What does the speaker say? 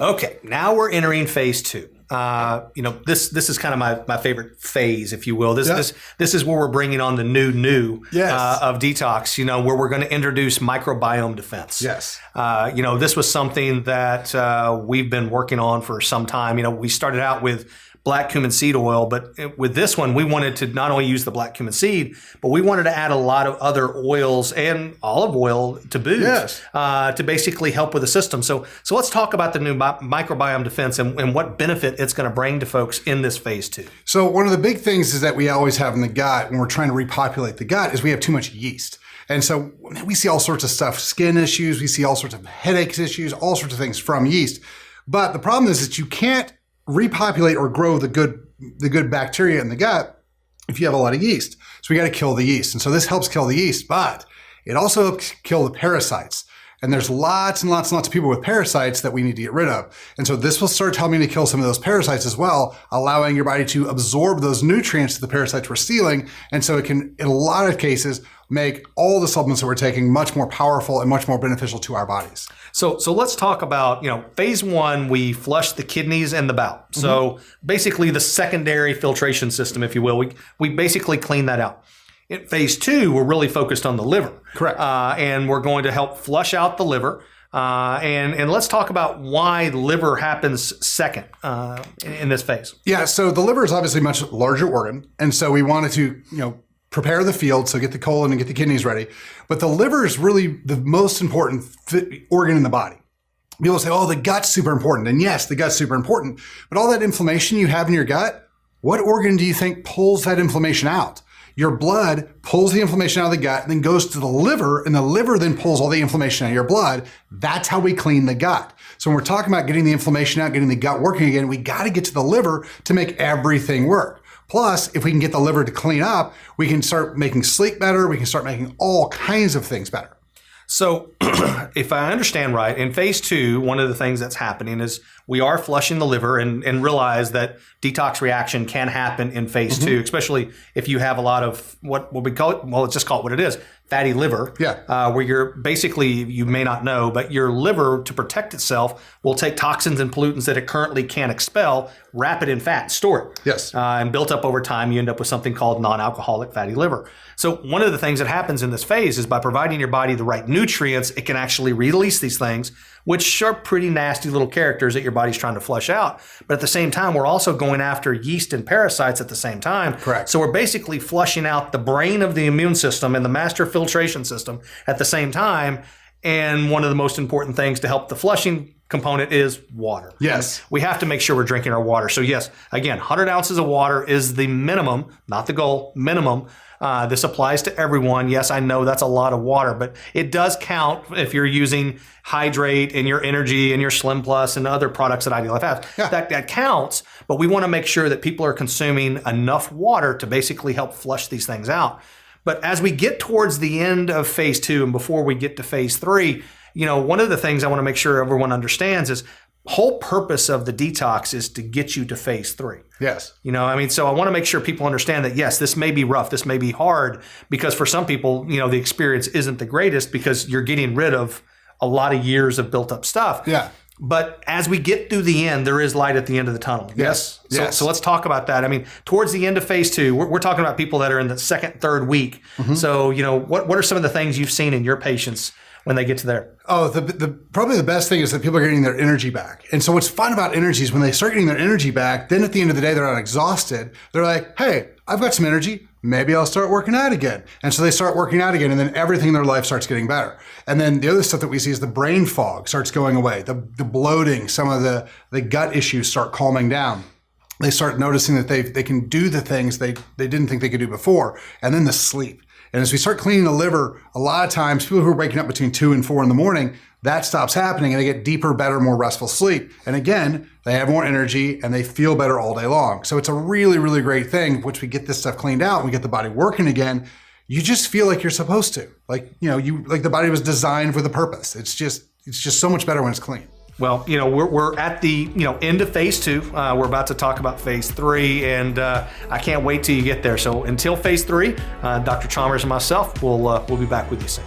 Okay, now we're entering phase 2. This is kind of my favorite phase, if you will. This is where we're bringing on the new of detox. Where we're going to introduce microbiome defense. Yes. This was something that we've been working on for some time. We started out with black cumin seed oil, but with this one, we wanted to not only use the black cumin seed, but we wanted to add a lot of other oils and olive oil to boot to basically help with the system. So let's talk about the new microbiome defense and what benefit it's going to bring to folks in this phase 2. So one of the big things is that we always have in the gut when we're trying to repopulate the gut is we have too much yeast. And so we see all sorts of stuff, skin issues, we see all sorts of headaches issues, all sorts of things from yeast. But the problem is that you can't repopulate or grow the good bacteria in the gut if you have a lot of yeast. So we got to kill the yeast. And so this helps kill the yeast, but it also helps kill the parasites. And there's lots and lots and lots of people with parasites that we need to get rid of. And so this will start helping to kill some of those parasites as well, allowing your body to absorb those nutrients that the parasites were stealing. And so it can, in a lot of cases, make all the supplements that we're taking much more powerful and much more beneficial to our bodies. So let's talk about, phase 1, we flush the kidneys and the bowel. So basically the secondary filtration system, if you will, we basically clean that out. In phase 2, we're really focused on the liver. Correct. And we're going to help flush out the liver. And let's talk about why liver happens second in this phase. Yeah, so the liver is obviously a much larger organ. And so we wanted to, prepare the field, so get the colon and get the kidneys ready. But the liver is really the most important organ in the body. People say, oh, the gut's super important. And yes, the gut's super important. But all that inflammation you have in your gut, what organ do you think pulls that inflammation out? Your blood pulls the inflammation out of the gut and then goes to the liver, and the liver then pulls all the inflammation out of your blood. That's how we clean the gut. So when we're talking about getting the inflammation out, getting the gut working again, we got to get to the liver to make everything work. Plus, if we can get the liver to clean up, we can start making sleep better. We can start making all kinds of things better. So if I understand right, in phase 2, one of the things that's happening is we are flushing the liver and realize that detox reaction can happen in phase 2, especially if you have a lot of what we call it, well, let's just call it what it is, fatty liver, where you're basically, you may not know, but your liver, to protect itself, will take toxins and pollutants that it currently can't expel, wrap it in fat, store it. Yes. And built up over time, you end up with something called non-alcoholic fatty liver. So one of the things that happens in this phase is by providing your body the right nutrients, it can actually release these things, which are pretty nasty little characters that your body's trying to flush out. But at the same time, we're also going after yeast and parasites at the same time. Correct. So we're basically flushing out the brain of the immune system and the master filtration system at the same time. And one of the most important things to help the flushing component is water. Yes. And we have to make sure we're drinking our water. So yes, again, 100 ounces of water is the minimum, not the goal, minimum. This applies to everyone. Yes, I know that's a lot of water, but it does count if you're using Hydrate and your Energy and your Slim Plus and other products that Ideal Life has. Yeah. That counts, but we want to make sure that people are consuming enough water to basically help flush these things out. But as we get towards the end of phase 2 and before we get to phase 3, one of the things I want to make sure everyone understands is whole purpose of the detox is to get you to phase 3. Yes. So I want to make sure people understand that, yes, this may be rough, this may be hard, because for some people, the experience isn't the greatest because you're getting rid of a lot of years of built up stuff. Yeah. But as we get through the end, there is light at the end of the tunnel. Yes. So let's talk about that. Towards the end of phase 2, we're talking about people that are in the second, third week. So, what are some of the things you've seen in your patients when they get to there? Oh, probably the best thing is that people are getting their energy back. And so what's fun about energy is when they start getting their energy back, then at the end of the day, they're not exhausted. They're like, hey, I've got some energy. Maybe I'll start working out again. And so they start working out again, and then everything in their life starts getting better. And then the other stuff that we see is the brain fog starts going away. The bloating, some of the gut issues start calming down. They start noticing that they can do the things they didn't think they could do before. And then the sleep. And as we start cleaning the liver, a lot of times people who are waking up between 2 and 4 in the morning, that stops happening and they get deeper, better, more restful sleep. And again, they have more energy and they feel better all day long. So it's a really, really great thing. Once we get this stuff cleaned out and we get the body working again, you just feel like you're supposed to. Like the body was designed with a purpose. It's just so much better when it's clean. Well, we're at the end of phase 2. We're about to talk about phase 3, and I can't wait till you get there. So until phase 3, Dr. Chalmers and myself will be back with you soon.